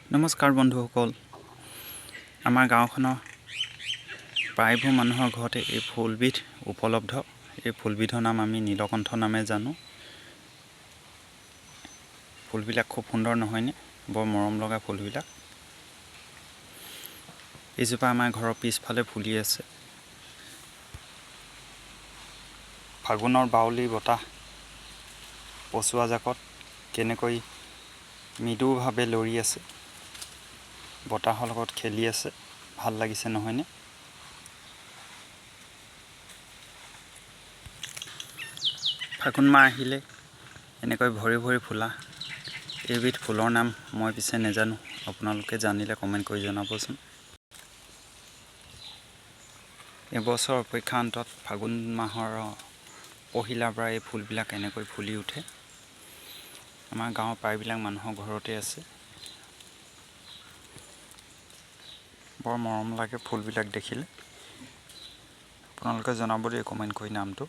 নমস্কাৰ বন্ধুসকল, আমাৰ গাঁওখনৰ প্ৰায়বোৰ মানুহৰ ঘৰতে এই ফুলবিধ উপলব্ধ। এই ফুলবিধৰ নাম আমি নীলকণ্ঠ নামে জানো। ফুলবিলাক খুব সুন্দৰ নহয়নে? বৰ মৰম লগা ফুলবিলাক। এইজোপা আমাৰ ঘৰৰ পিছফালে ফুলি আছে। ফাগুনৰ বাউলী বতাহ পচোৱা জাকত কেনেকৈ মৃদুভাৱে লৰি আছে, বতাহৰ লগত খেলি আছে, ভাল লাগিছে নহয়নে? ফাগুন মাহ আহিলে এনেকৈ ভৰি ভৰি ফুলা এইবিধ ফুলৰ নাম মই পিছে নেজানো। আপোনালোকে জানিলে কমেণ্ট কৰি জনাবচোন। এবছৰ অপেক্ষান্তত ফাগুন মাহৰ পহিলাৰ পৰা এই ফুলবিলাক এনেকৈ ফুলি উঠে। আমাৰ গাঁৱৰ প্ৰায়বিলাক মানুহৰ ঘৰতে আছে। বৰ মৰম লাগে ফুলবিলাক দেখিলে। আপোনালোকে জনাব দেই কমেণ্ট কৰি নামটো।